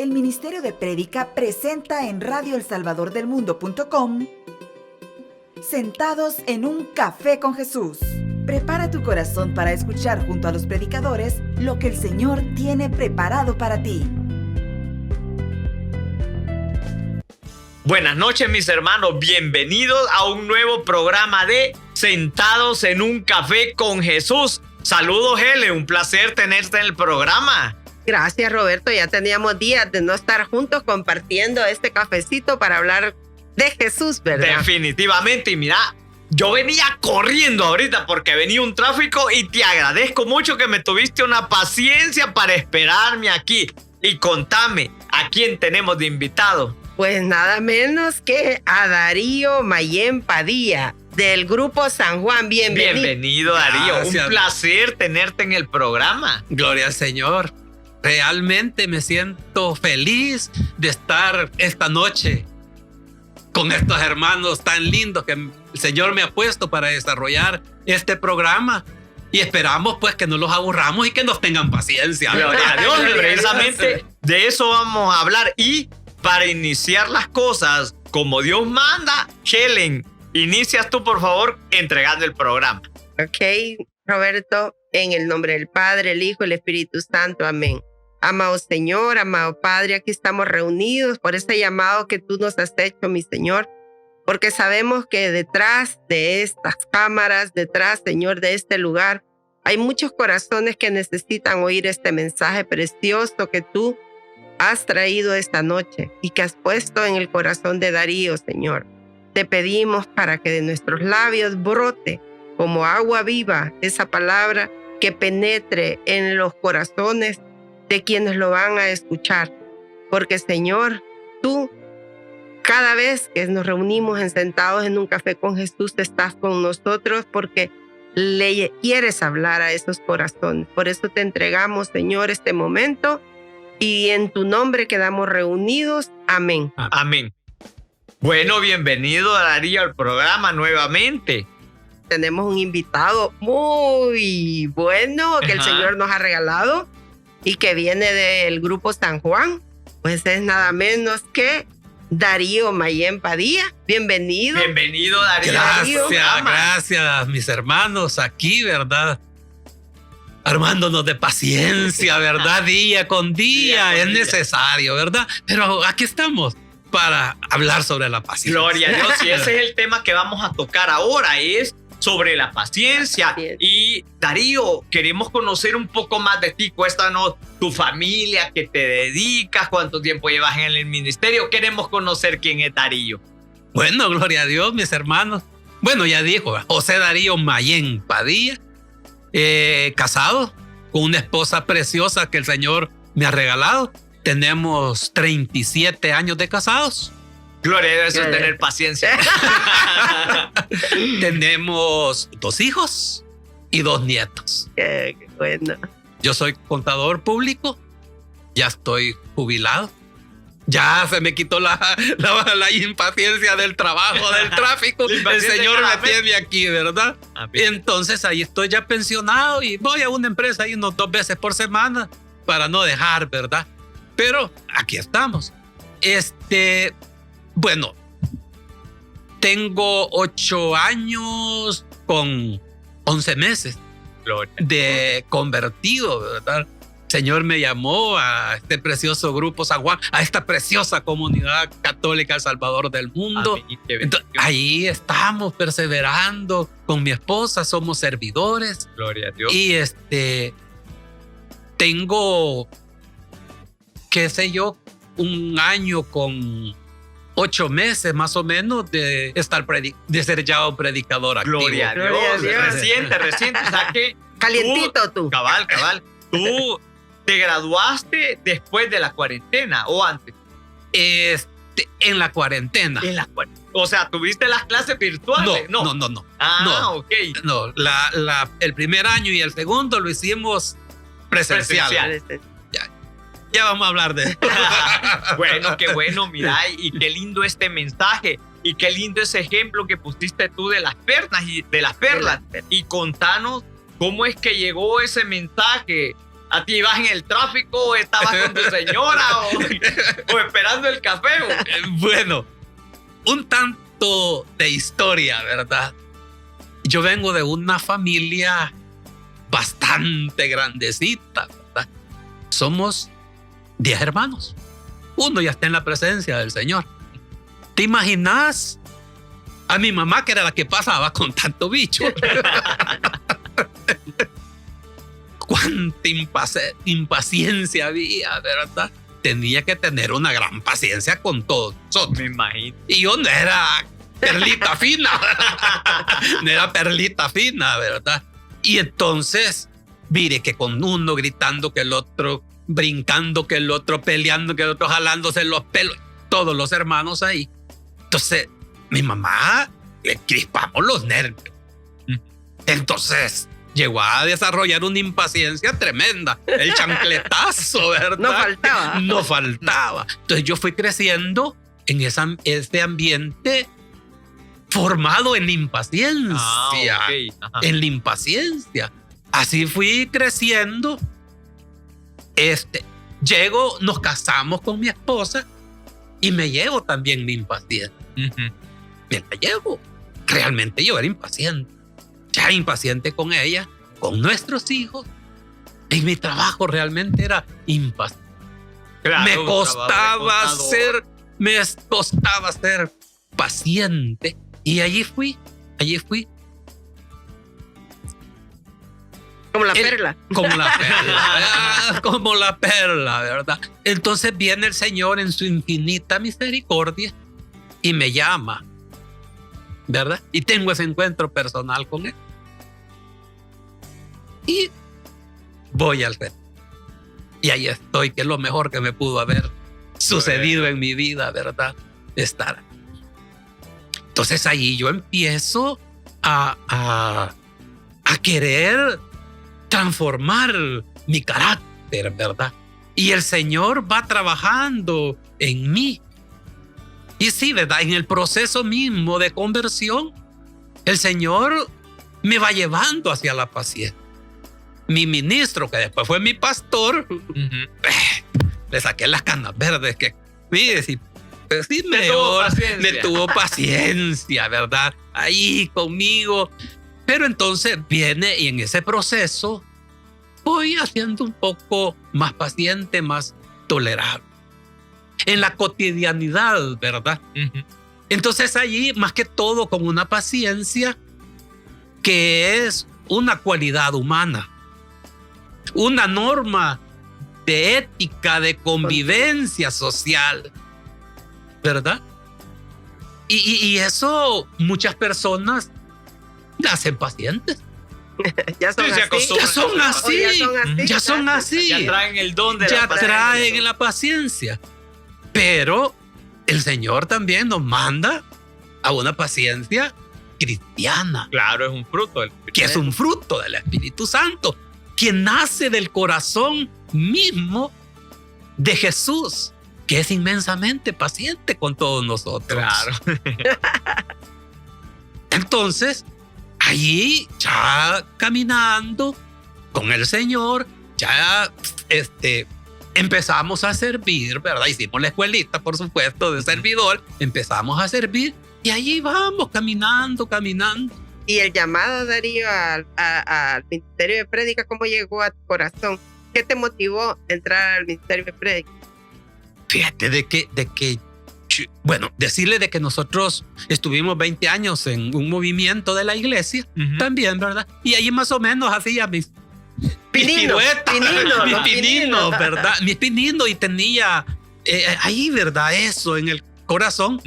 el Ministerio de Prédica presenta en radioelsalvadordelmundo.com Sentados en un café con Jesús. Prepara tu corazón para escuchar junto a los predicadores lo que el Señor tiene preparado para ti. Buenas noches, mis hermanos. Bienvenidos a un nuevo programa de Sentados en un café con Jesús. Saludos, Hele. Un placer tenerte en el programa. Gracias, Roberto. Ya teníamos días de no estar juntos compartiendo este cafecito para hablar de Jesús, ¿verdad? Definitivamente. Y mira, yo venía corriendo ahorita porque venía un tráfico y te agradezco mucho que me tuviste una paciencia para esperarme aquí. Y contame, ¿a quién tenemos de invitado? Pues nada menos que a Darío Mayén Padilla, del Grupo San Juan. Bienvenido, Darío. Gracias. Un placer tenerte en el programa. Gloria al Señor. Realmente me siento feliz de estar esta noche con estos hermanos tan lindos que el Señor me ha puesto para desarrollar este programa. Y esperamos pues que no los aburramos y que nos tengan paciencia. Gloria a Dios. Precisamente de eso vamos a hablar. Y para iniciar las cosas como Dios manda, Helen, inicias tú, por favor, entregando el programa. Ok, Roberto, en el nombre del Padre, el Hijo y el Espíritu Santo. Amén. Amado Señor, amado Padre, aquí estamos reunidos por este llamado que tú nos has hecho, mi Señor, porque sabemos que detrás de estas cámaras, detrás, Señor, de este lugar, hay muchos corazones que necesitan oír este mensaje precioso que tú has traído esta noche y que has puesto en el corazón de Darío, Señor. Te pedimos para que de nuestros labios brote como agua viva esa palabra que penetre en los corazones de quienes lo van a escuchar. Porque, Señor, tú, cada vez que nos reunimos Sentados en un café con Jesús, estás con nosotros porque le quieres hablar a esos corazones. Por eso te entregamos, Señor, este momento y en tu nombre quedamos reunidos. Amén. Amén. Bueno, bienvenido, Darío, al programa nuevamente. Tenemos un invitado muy bueno que el Señor nos ha regalado y que viene del Grupo San Juan. Pues es nada menos que Darío Mayén Padilla. Bienvenido. Bienvenido, Darío. Gracias, mis hermanos, aquí, ¿verdad? Armándonos de paciencia, ¿verdad? Día con día, es necesario, ¿verdad? Pero aquí estamos para hablar sobre la paciencia. Gloria a Dios. Y ese es el tema que vamos a tocar ahora, es sobre la paciencia. Y Darío, queremos conocer un poco más de ti. Cuéntanos tu familia, qué te dedicas, cuánto tiempo llevas en el ministerio. Queremos conocer quién es Darío. Bueno, gloria a Dios, mis hermanos. Bueno, ya dijo, José Darío Mayén Padilla, casado con una esposa preciosa que el Señor me ha regalado. Tenemos 37 años de casados. Gloria a Dios, es tener paciencia. Tenemos 2 hijos y 2 nietos. Qué bueno. Yo soy contador público, ya estoy jubilado. Ya se me quitó la impaciencia del trabajo, del tráfico. El Señor me tiene aquí, ¿verdad? Entonces ahí estoy ya pensionado y voy a una empresa ahí unos 2 veces por semana para no dejar, ¿verdad? Pero aquí estamos. Bueno, tengo 8 años con 11 meses de convertido, ¿verdad? El Señor me llamó a este precioso Grupo San Juan, a esta preciosa comunidad católica El Salvador del mundo. Entonces, ahí estamos perseverando con mi esposa, somos servidores. Gloria a Dios. Y tengo, qué sé yo, un año con 8 meses más o menos de ser ya un predicador activo. Gloria a Dios. Reciente. O sea que calientito tú. Cabal. Tú te graduaste después de la cuarentena o antes. En la cuarentena. O sea, ¿tuviste las clases virtuales? No. Ok. No, el primer año y el segundo lo hicimos presencial. Ya vamos a hablar de eso. Bueno, qué bueno, mira, y qué lindo este mensaje. Y qué lindo ese ejemplo que pusiste tú de las perlas y de las perlas. Y contanos cómo es que llegó ese mensaje ¿A ti ibas en el tráfico o estabas con tu señora o esperando el café? Bueno, un tanto de historia, ¿verdad? Yo vengo de una familia bastante grandecita, ¿verdad? Somos 10 hermanos. Uno ya está en la presencia del Señor. ¿Te imaginas a mi mamá, que era la que pasaba con tanto bicho? Cuánta impaciencia había, ¿verdad? Tenía que tener una gran paciencia con todos nosotros. Me imagino. Y yo no era perlita fina. No era perlita fina, ¿verdad? Y entonces, mire que con uno gritando, que el otro brincando, que el otro peleando, que el otro jalándose los pelos, todos los hermanos ahí. Entonces, mi mamá le crispamos los nervios. Entonces, llegó a desarrollar una impaciencia tremenda. El chancletazo, ¿verdad? No faltaba. No faltaba. Entonces yo fui creciendo en ese ambiente formado en la impaciencia. Okay. En la impaciencia. Así fui creciendo. Llego, nos casamos con mi esposa y me llevo también mi impaciencia. Me la llevo. Realmente yo era impaciente. Ya impaciente con ella, con nuestros hijos. En mi trabajo realmente era impaciente. Claro, me costaba ser paciente. Y allí fui. Como la perla. Como la perla. Como la perla, ¿verdad? Entonces viene el Señor en su infinita misericordia y me llama, ¿verdad? Y tengo ese encuentro personal con Él. Y voy al reto. Y ahí estoy, que es lo mejor que me pudo haber sucedido en mi vida, ¿verdad? Estar. Entonces ahí yo empiezo a querer transformar mi carácter, ¿verdad? Y el Señor va trabajando en mí. Y sí, ¿verdad? En el proceso mismo de conversión, el Señor me va llevando hacia la paciencia. Mi ministro, que después fue mi pastor, le saqué las canas verdes, que mire, sí, me tuvo paciencia, ¿verdad? Ahí conmigo. Pero entonces viene y en ese proceso voy haciendo un poco más paciente, más tolerable. En la cotidianidad, ¿verdad? Entonces allí, más que todo, con una paciencia que es una cualidad humana, una norma de ética, de convivencia social, ¿verdad? Y eso muchas personas nacen pacientes. Ya son así. Ya traen el don de ya la paciencia. traen la paciencia. Pero el Señor también nos manda a una paciencia cristiana. Claro, es un fruto del Espíritu. Que es un fruto del Espíritu Santo, que nace del corazón mismo de Jesús, que es inmensamente paciente con todos nosotros. Claro. Entonces, allí ya caminando con el Señor, ya empezamos a servir, ¿verdad? Hicimos la escuelita, por supuesto, de servidor, empezamos a servir y allí vamos caminando. Y el llamado, Darío, al ministerio de prédica, ¿cómo llegó a tu corazón? ¿Qué te motivó a entrar al ministerio de prédica? Fíjate de que bueno, decirle de que nosotros estuvimos 20 años en un movimiento de la iglesia, también, ¿verdad? Y ahí más o menos hacía mis pininos, ¿verdad? Mis pininos, y tenía ahí, ¿verdad? Eso en el corazón.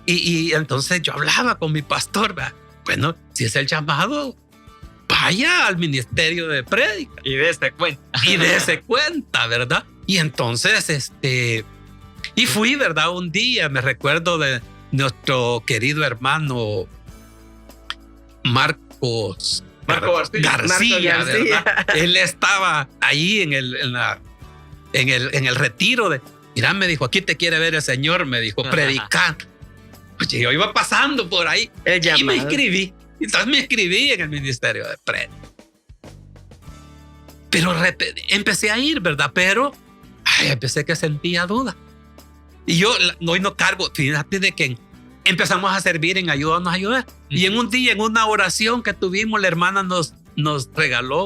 Y entonces yo hablaba con mi pastor, ¿verdad? Bueno, si es el llamado, vaya al ministerio de prédica. Y dése cuenta. ¿Verdad? Y entonces, y fui, ¿verdad? Un día, me recuerdo de nuestro querido hermano Marco García, ¿verdad? Él estaba ahí en el retiro de, mira, me dijo, aquí te quiere ver el Señor, me dijo, predicando. Pues yo iba pasando por ahí y me inscribí. Entonces me inscribí en el ministerio de prédica. Pero empecé a ir, ¿verdad? Pero empecé que sentía duda. Y yo hoy no cargo, fíjate de que empezamos a servir en Ayúdanos a Ayudar. Y en un día, en una oración que tuvimos, la hermana nos regaló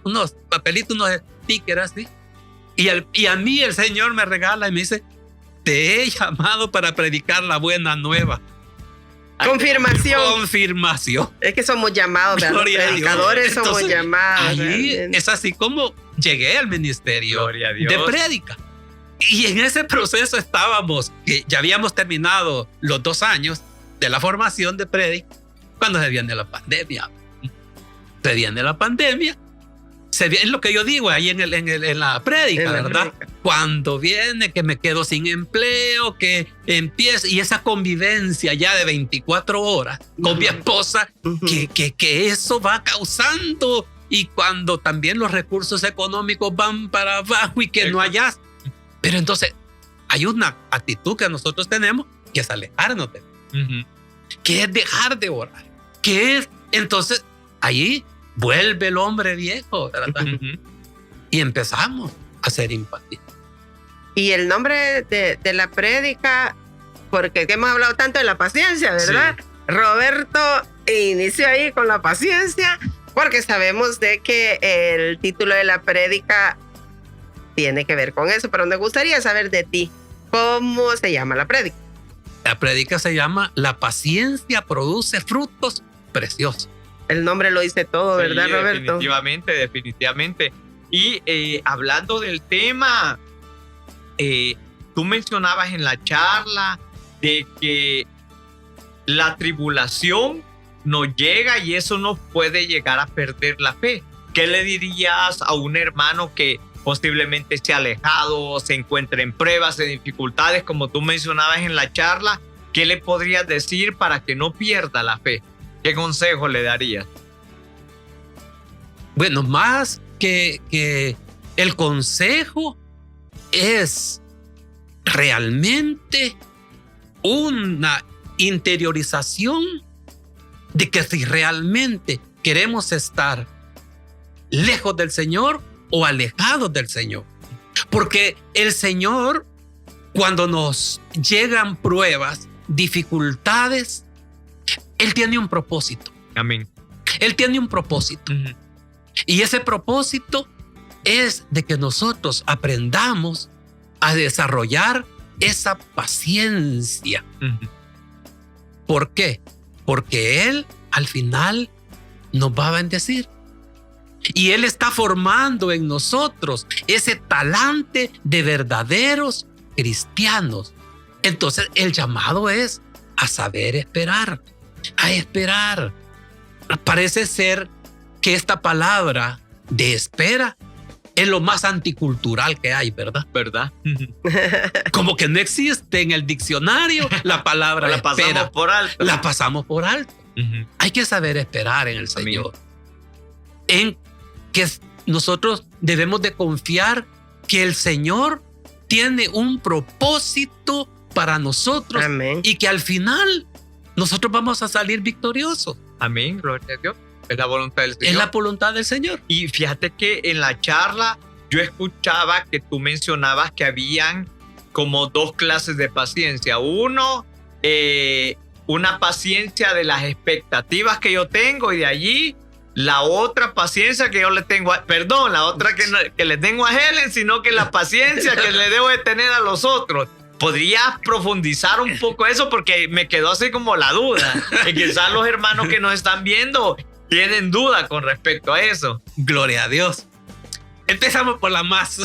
unos papelitos, unos stickers así. Y a mí el Señor me regala y me dice, te he llamado para predicar la buena nueva. Confirmación. Es que somos llamados, ¿verdad? Los predicadores somos llamados. Ahí es así como llegué al ministerio de prédica. Y en ese proceso estábamos, que ya habíamos terminado los 2 años de la formación de prédica, cuando se viene la pandemia. Es lo que yo digo ahí en la prédica, ¿verdad? Cuando viene que me quedo sin empleo, que empieza, y esa convivencia ya de 24 horas con mi esposa, que eso va causando, y cuando también los recursos económicos van para abajo y que no hayas. Pero entonces hay una actitud que nosotros tenemos que es alejarnos de que es dejar de orar, que es, entonces ahí vuelve el hombre viejo, ¿verdad? Y empezamos a hacer empatía. Y el nombre de la prédica, porque hemos hablado tanto de la paciencia, ¿verdad? Sí. Roberto inició ahí con la paciencia, porque sabemos de que el título de la prédica tiene que ver con eso, pero me gustaría saber de ti, ¿cómo se llama la prédica? La prédica se llama La paciencia produce frutos preciosos. El nombre lo dice todo, ¿verdad, sí, Roberto? Definitivamente. Y hablando del tema, tú mencionabas en la charla de que la tribulación nos llega y eso nos puede llegar a perder la fe. ¿Qué le dirías a un hermano que posiblemente esté alejado, se encuentre en pruebas, en dificultades, como tú mencionabas en la charla? ¿Qué le podrías decir para que no pierda la fe? ¿Qué consejo le darías? Bueno, más que el consejo es realmente una interiorización de que si realmente queremos estar lejos del Señor o alejados del Señor. Porque el Señor, cuando nos llegan pruebas, dificultades, Él tiene un propósito. Amén. Él tiene un propósito. Y ese propósito es de que nosotros aprendamos a desarrollar esa paciencia. ¿Por qué? Porque Él al final nos va a bendecir. Y Él está formando en nosotros ese talante de verdaderos cristianos. Entonces el llamado es a saber esperar, a esperar. Parece ser que esta palabra de espera es lo más anticultural que hay, ¿verdad? ¿Verdad? Como que no existe en el diccionario la palabra la espera. Pasamos por alto. La pasamos por alto. Hay que saber esperar en el Señor. En que nosotros debemos de confiar que el Señor tiene un propósito para nosotros. Amén. Y que al final nosotros vamos a salir victoriosos. Amén, gloria a Dios. Es la voluntad del Señor. Es la voluntad del Señor. Y fíjate que en la charla yo escuchaba que tú mencionabas que habían como 2 clases de paciencia. Uno, una paciencia de las expectativas que yo tengo, y de allí la otra paciencia que yo le tengo, la otra que le tengo a Helen, sino que la paciencia que le debo de tener a los otros. ¿Podrías profundizar un poco eso? Porque me quedó así como la duda. Y quizás los hermanos que nos están viendo tienen duda con respecto a eso. Gloria a Dios. Empezamos por la más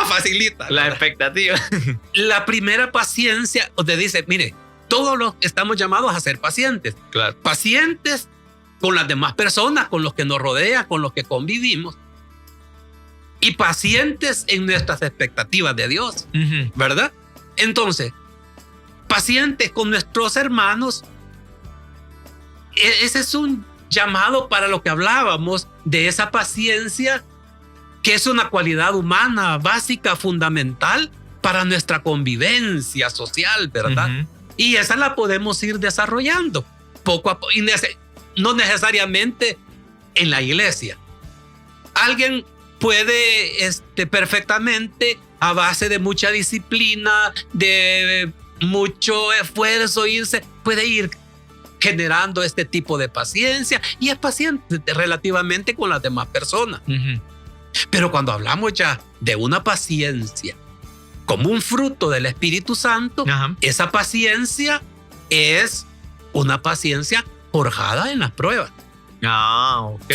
facilita. La expectativa. La primera paciencia te dice, mire, todos los estamos llamados a ser pacientes. Claro. Pacientes con las demás personas, con los que nos rodean, con los que convivimos. Y pacientes en nuestras expectativas de Dios, ¿verdad? Entonces, pacientes con nuestros hermanos. Ese es un llamado para lo que hablábamos de esa paciencia, que es una cualidad humana básica, fundamental para nuestra convivencia social, ¿verdad? Y esa la podemos ir desarrollando poco a poco, y no necesariamente en la iglesia, alguien puede perfectamente, a base de mucha disciplina, de mucho esfuerzo, puede ir generando este tipo de paciencia y es paciente relativamente con las demás personas. Pero cuando hablamos ya de una paciencia como un fruto del Espíritu Santo, esa paciencia es una paciencia forjada en las pruebas,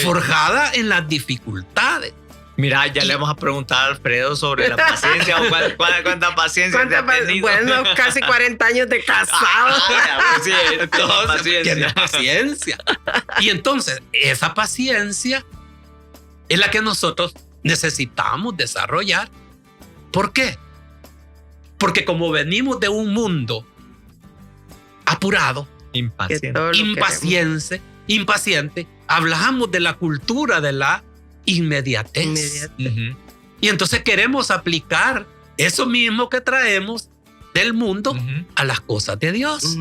forjada en las dificultades. Mira, ya le vamos a preguntar a Alfredo sobre la paciencia. ¿Cuánta paciencia te ha tenido? Bueno, casi 40 años de casado. Sí, entonces, tiene paciencia. Y entonces, esa paciencia es la que nosotros necesitamos desarrollar. ¿Por qué? Porque como venimos de un mundo apurado, impaciente, hablamos de la cultura de la inmediatez. Y entonces queremos aplicar eso mismo que traemos del mundo a las cosas de Dios.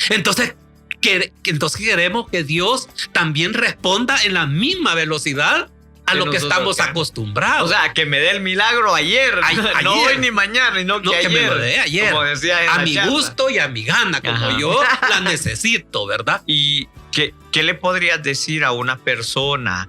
Entonces queremos que Dios también responda en la misma velocidad a lo que estamos acostumbrados. O sea, que me dé el milagro ayer. No hoy ni mañana, sino que ayer. Me lo dé ayer. Como decía en a la mi charla. gusto y a mi gana, como yo la necesito, ¿verdad? ¿Y qué le podrías decir a una persona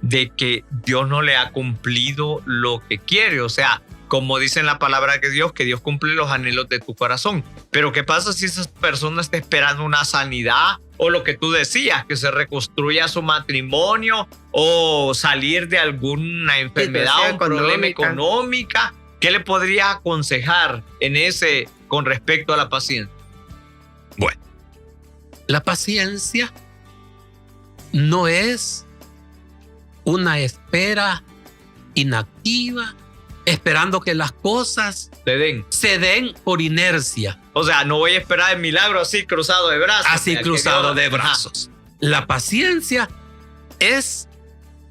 de que Dios no le ha cumplido lo que quiere? O sea, como dice en la palabra que Dios cumple los anhelos de tu corazón. Pero ¿qué pasa si esa persona está esperando una sanidad? O lo que tú decías, que se reconstruya su matrimonio o salir de alguna enfermedad o un problema económica. ¿Qué le podría aconsejar con respecto a la paciencia? Bueno, la paciencia no es una espera inactiva, esperando que las cosas se den por inercia. O sea, no voy a esperar el milagro así cruzado de brazos. Así cruzado de brazos. La paciencia es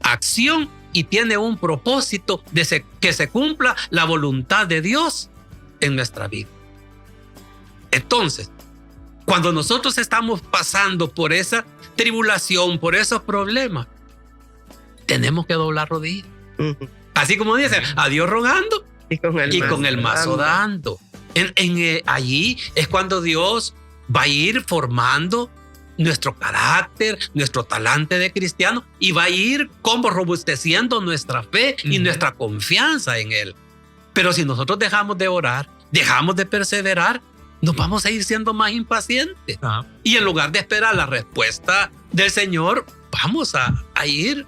acción y tiene un propósito de que se cumpla la voluntad de Dios en nuestra vida. Entonces, cuando nosotros estamos pasando por esa tribulación, por esos problemas, tenemos que doblar rodillas. Así como dicen, a Dios rogando y con el mazo dando. Allí es cuando Dios va a ir formando nuestro carácter, nuestro talante de cristiano y va a ir como robusteciendo nuestra fe y nuestra confianza en Él. Pero si nosotros dejamos de orar, dejamos de perseverar, nos vamos a ir siendo más impacientes. Y en lugar de esperar la respuesta del Señor, vamos a ir.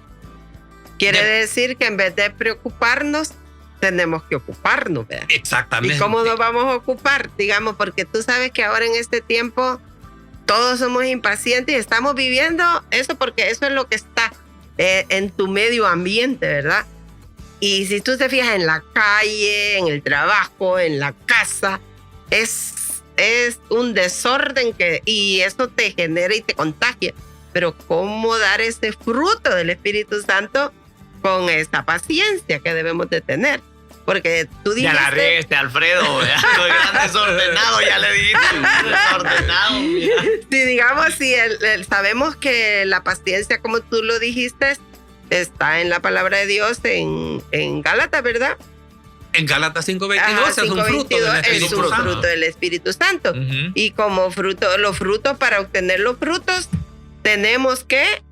Quiere decir que en vez de preocuparnos, tenemos que ocuparnos, ¿verdad? Exactamente. ¿Y cómo nos vamos a ocupar? Digamos, porque tú sabes que ahora en este tiempo todos somos impacientes y estamos viviendo eso porque eso es lo que está en tu medio ambiente, ¿verdad? Y si tú te fijas en la calle, en el trabajo, en la casa, es un desorden y eso te genera y te contagia. Pero ¿cómo dar ese fruto del Espíritu Santo con esta paciencia que debemos de tener? Porque tú dijiste... Ya la regaste, Alfredo. Soy gran desordenado, ya le dijiste. Desordenado. Sí, digamos, sí, sabemos que la paciencia, como tú lo dijiste, está en la palabra de Dios en Gálatas, ¿verdad? En Gálatas 5:22 es un fruto del Espíritu Santo. Fruto del Espíritu Santo. Y como los frutos, para obtener los frutos, tenemos que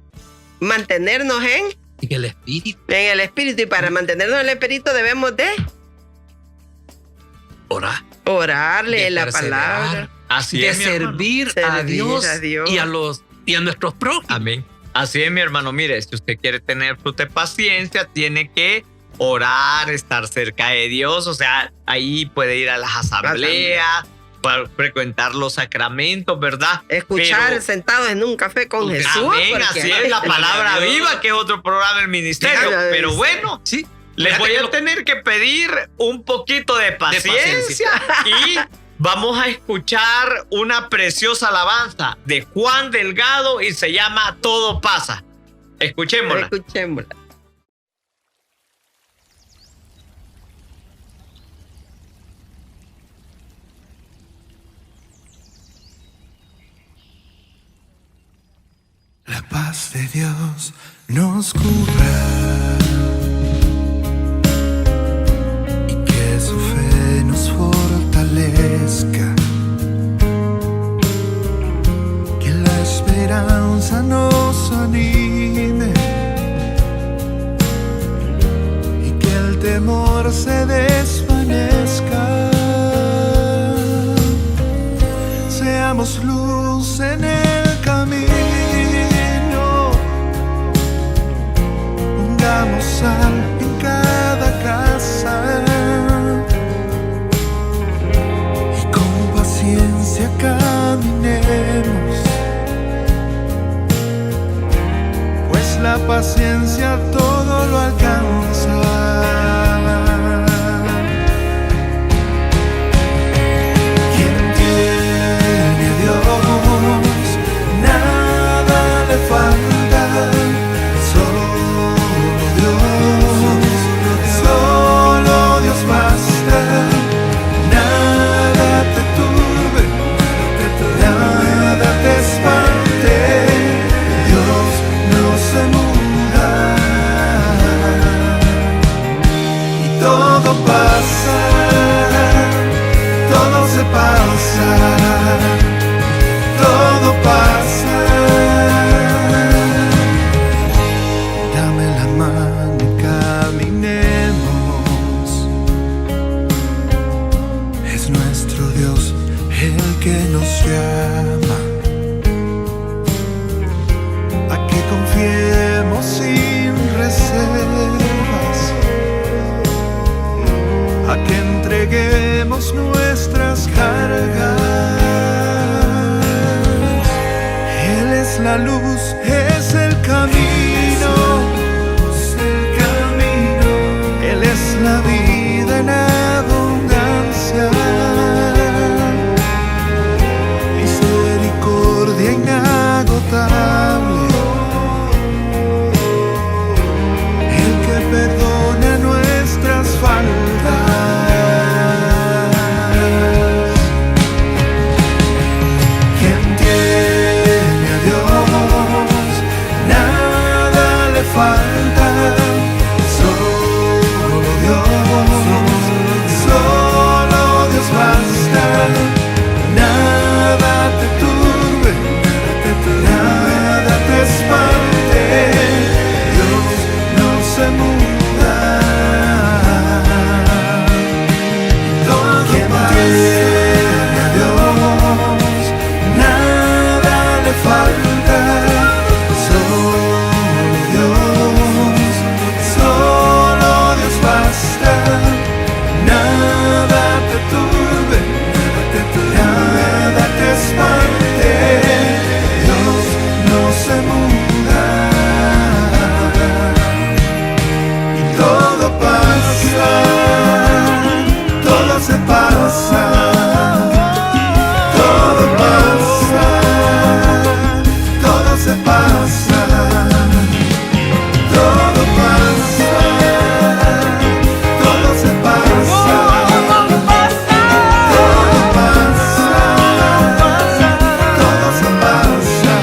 mantenernos en el Espíritu. En el Espíritu. Y para mantenernos en el Espíritu debemos de orar, leer la palabra. Así de es, servir a Dios y a nuestros prójimos. Amén. Así es, mi hermano. Mire, si usted quiere tener fruto de paciencia, tiene que orar, estar cerca de Dios. O sea, ahí puede ir a las asambleas, para frecuentar los sacramentos, ¿verdad? Escuchar sentados en un café con Jesús. Amén, así es, la palabra viva, que es otro programa del ministerio. Pero bueno, sí, les voy a tener que pedir un poquito de paciencia. Y vamos a escuchar una preciosa alabanza de Juan Delgado y se llama Todo pasa. Escuchémosla. Escuchémosla. La paz de Dios nos cubra. se desvanezca. Seamos luz en el camino, pongamos sal en cada casa y con paciencia caminemos, pues la paciencia todo lo alcanza. Quien tiene a Dios, nada le falta. Solo Dios basta. Nada te turbe, nada te espante. Dios no se muda y todo pasa, todo se pasa, todo pasa. Dame la mano y caminemos. Es nuestro Dios el que nos llama a que confiemos sin reservas, a que entreguemos nuestras cargas. Él es la luz, es el camino, Él es la vida en abundancia, misericordia inagotable, el que perdona nuestras faltas. Quien tiene a Dios, nada le falta. Solo Dios basta. Nada te turbe, nada te espante. Dios no se muda. Quien tiene a Dios, nada le falta. Solo Dios basta. Nada te turbe, nada te espante. Dios no se muda y todo pasa, todo se pasa, todo pasa, todo se pasa, todo pasa, todo se pasa, todo pasa, todo se pasa,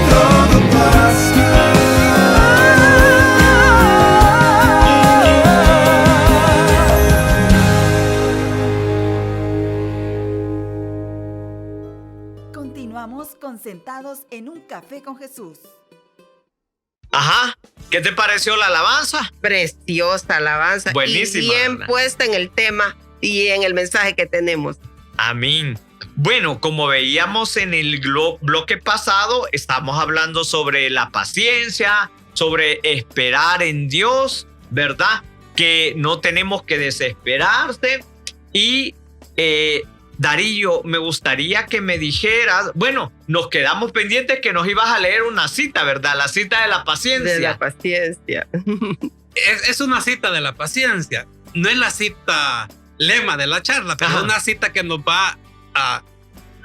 todo pasa. Continuamos con Sentados en un Café con Jesús. Ajá. ¿Qué te pareció la alabanza? Preciosa alabanza. Buenísima, y bien ¿verdad? puesta en el tema y en el mensaje que tenemos. Amén. Bueno, como veíamos en el bloque pasado, estamos hablando sobre la paciencia, sobre esperar en Dios, ¿verdad? Que no tenemos que desesperarse. Y Darío, me gustaría que me dijeras, bueno, nos quedamos pendientes que nos ibas a leer una cita, ¿verdad? La cita de la paciencia. De la paciencia. Es una cita de la paciencia. No es la cita lema de la charla, pero es una cita que nos va a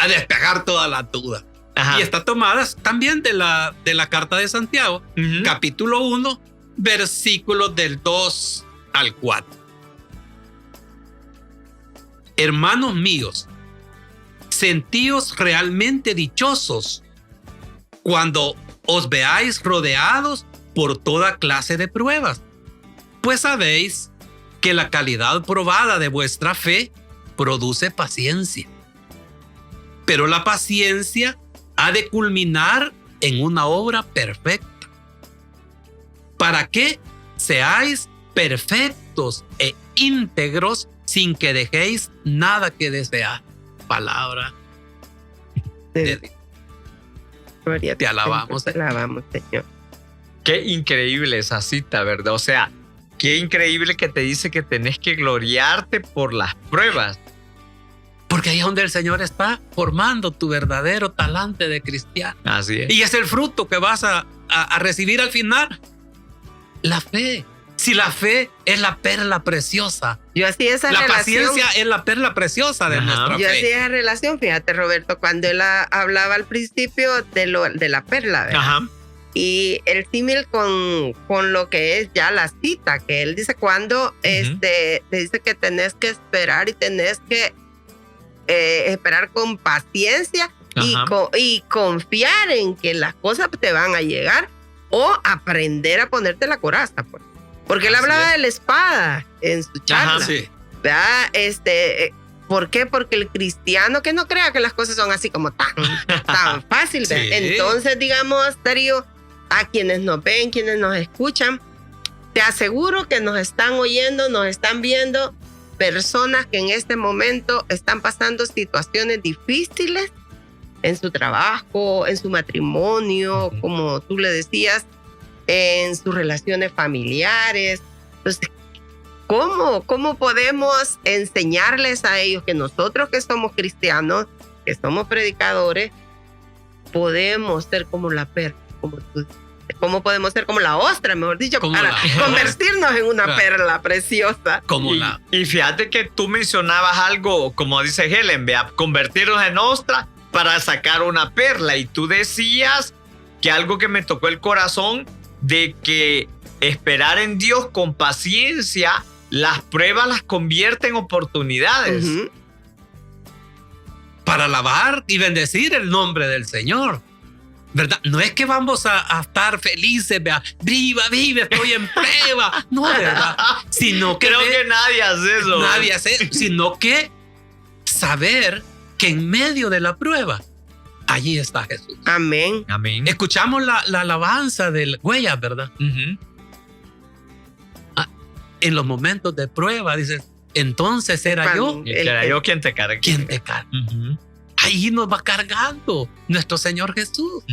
despejar toda la duda. Ajá. Y está tomada también de la carta de Santiago, capítulo 1, versículos del 2 al 4. Hermanos míos, sentíos realmente dichosos cuando os veáis rodeados por toda clase de pruebas, pues sabéis que la calidad probada de vuestra fe produce paciencia. Pero la paciencia ha de culminar en una obra perfecta, para que seáis perfectos justos e íntegros sin que dejéis nada que desear. Palabra de Dios. Gloria Te alabamos. Te alabamos, Señor. Qué increíble esa cita, ¿verdad? O sea, qué increíble que te dice que tenés que gloriarte por las pruebas. Porque ahí es donde el Señor está formando tu verdadero talante de cristiano. Así es. Y es el fruto que vas a recibir al final. La fe. Si la fe es la perla preciosa. Yo hacía esa La relación. paciencia es la perla preciosa de Ajá. nuestra Yo fe. hacía esa relación, fíjate, Roberto, cuando él hablaba al principio de la perla, ¿verdad? Ajá. Y el símil con lo que es ya la cita, que él dice cuando te dice que tenés que esperar y tenés que esperar con paciencia y confiar en que las cosas te van a llegar o aprender a ponerte la coraza, pues. Porque él Así hablaba es. de la espada en su charla. Ajá, Sí. ¿Verdad? ¿Por qué? Porque el cristiano que no crea que las cosas son así como tan fácil. Sí. Entonces, digamos, Darío, a quienes nos ven, quienes nos escuchan, te aseguro que nos están oyendo, nos están viendo personas que en este momento están pasando situaciones difíciles en su trabajo, en su matrimonio, como tú le decías, en sus relaciones familiares. Entonces, ¿cómo podemos enseñarles a ellos que nosotros que somos cristianos, que somos predicadores, podemos ser como la perla, como tú dices? ¿Cómo podemos ser como la ostra, mejor dicho, Como para la ostra. convertirnos en una Claro. perla preciosa? Como Y fíjate que tú mencionabas algo, como dice Helen, vea, convertirnos en ostra para sacar una perla. Y tú decías que algo que me tocó el corazón, de que esperar en Dios con paciencia, las pruebas las convierte en oportunidades. Ujú. para alabar y bendecir el nombre del Señor. ¿Verdad? No es que vamos a estar felices, vea, viva, estoy en prueba. No, ¿verdad? Sino que Creo que nadie hace eso. nadie hace, sino que saber que en medio de la prueba, allí está Jesús. Amén. Amén. Escuchamos la alabanza del Huellas, ¿verdad? Ujú. En los momentos de prueba, dices, entonces era yo Y que era yo quien te cargue. quien te carga. Ujú. Ahí nos va cargando nuestro Señor Jesús.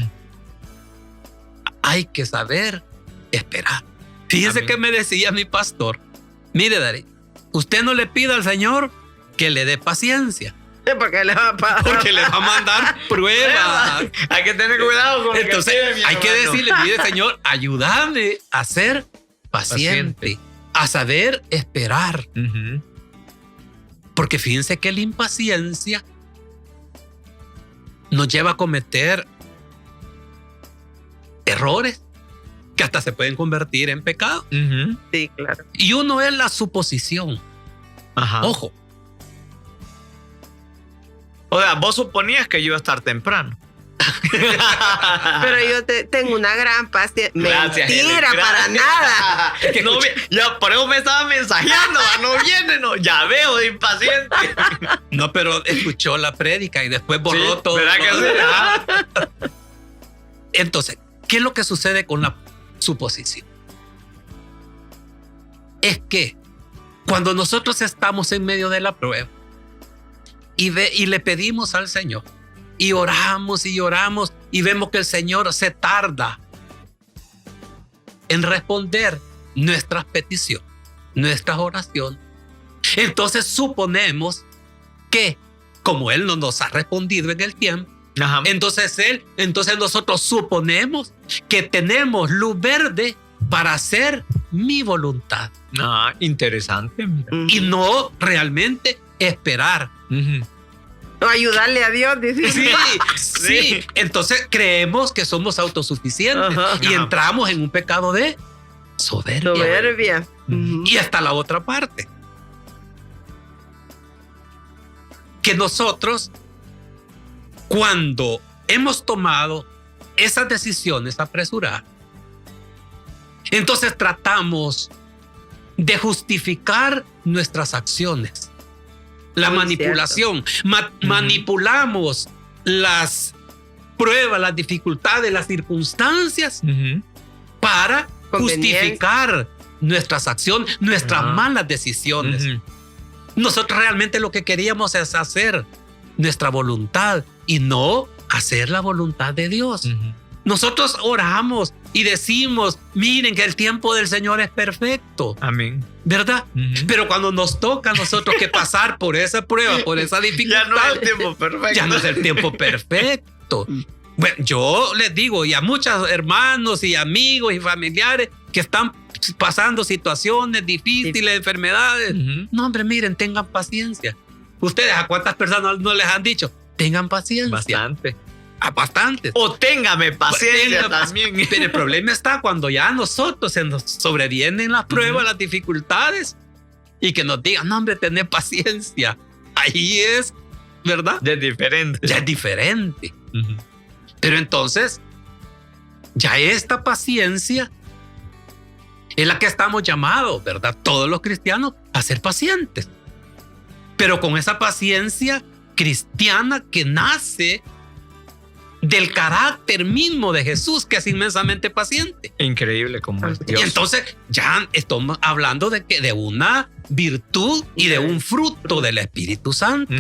Hay que saber esperar. Fíjese Amén. que me decía mi pastor, mire, Darío, usted no le pida al Señor que le dé paciencia, Porque le va a pagar. porque le va a mandar pruebas. Hay que tener cuidado con lo que Entonces pide, mi hay que hermano. decirle, mire, Señor, ayúdame a ser paciente, a saber esperar. Ujú. Porque fíjense que la impaciencia nos lleva a cometer errores que hasta se pueden convertir en pecado. Ujú. Sí, claro. Y uno es la suposición. Ajá. Ojo, O sea, vos suponías que yo iba a estar temprano. Pero yo tengo una gran paciencia. Gracias, Mentira, Helen, para gracias. nada. No, ya por eso me estaba mensajeando. No viene, no. Ya veo de impaciente. no, pero escuchó la prédica y después borró Sí, todo. ¿verdad que sí? Ah. Entonces, ¿qué es lo que sucede con la suposición? Es que cuando nosotros estamos en medio de la prueba y le pedimos al Señor y oramos y vemos que el Señor se tarda en responder nuestras peticiones, nuestras oraciones, entonces suponemos que como Él no nos ha respondido en el tiempo, Ajá. entonces nosotros suponemos que tenemos luz verde para hacer mi voluntad Ah, interesante. Mira. y no realmente esperar. Ujú. O ayudarle a Dios, dice. Sí. Entonces creemos que somos autosuficientes Ajá. y entramos en un pecado de soberbia. Soberbia. Ujú. Y hasta la otra parte. Que nosotros, cuando hemos tomado esas decisiones apresuradas, entonces tratamos de justificar nuestras acciones. La Muy manipulación. Manipulamos las pruebas, las dificultades, las circunstancias Ujú. para Conveniencia. justificar nuestras acciones, nuestras malas decisiones. Nosotros realmente lo que queríamos es hacer nuestra voluntad y no hacer la voluntad de Dios. Nosotros oramos y decimos, miren que el tiempo del Señor es perfecto. Amén. ¿Verdad? Pero cuando nos toca a nosotros que pasar por esa prueba, por esa dificultad, ya no es el tiempo perfecto. Ya no es el tiempo perfecto. Bueno, yo les digo, y a muchos hermanos y amigos y familiares que están pasando situaciones difíciles, enfermedades. No, hombre, miren, tengan paciencia. ¿Ustedes a cuántas personas no les han dicho? Tengan paciencia. Bastante. A bastantes. O téngame paciencia también. Pero el problema está cuando ya a nosotros se nos sobrevienen las pruebas, las dificultades, y que nos digan, no, hombre, tener paciencia. Ahí es, ¿verdad? Ya es diferente. Ya es diferente. Pero entonces, ya esta paciencia es la que estamos llamados, ¿verdad? Todos los cristianos a ser pacientes. Pero con esa paciencia cristiana que nace del carácter mismo de Jesús, que es inmensamente paciente. Increíble como es Dios. Y entonces ya estamos hablando de una virtud y de un fruto del Espíritu Santo.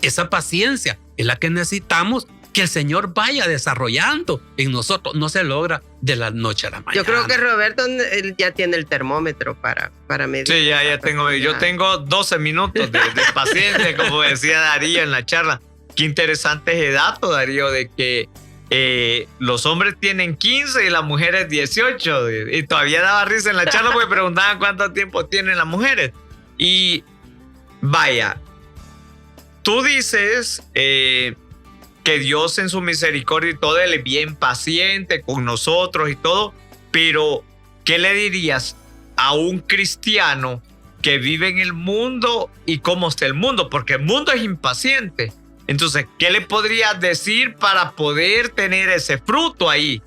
Esa paciencia es la que necesitamos que el Señor vaya desarrollando en nosotros. No se logra de la noche a la mañana. Yo creo que Roberto él ya tiene el termómetro para medir. Sí, ya tengo. Yo tengo 12 minutos de paciencia, como decía Darío en la charla. Qué interesante ese dato, Darío, de que los hombres tienen 15 y las mujeres 18. Y todavía daba risa en la charla porque preguntaban cuánto tiempo tienen las mujeres. Y vaya, tú dices que Dios en su misericordia y todo, Él es bien paciente con nosotros y todo, pero ¿qué le dirías a un cristiano que vive en el mundo y cómo está el mundo? Porque el mundo es impaciente. Entonces, ¿qué le podrías decir para poder tener ese fruto ahí?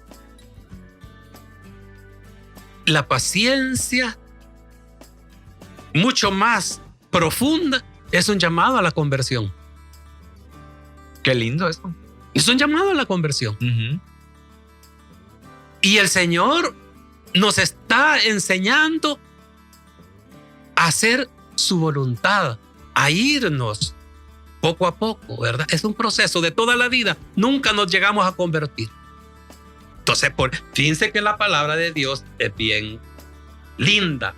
La paciencia, mucho más profunda, es un llamado a la conversión. Qué lindo eso. Es un llamado a la conversión. Y el Señor nos está enseñando a hacer su voluntad, a irnos poco a poco, ¿verdad? Es un proceso de toda la vida. Nunca nos llegamos a convertir. Entonces, fíjense que la palabra de Dios es bien linda.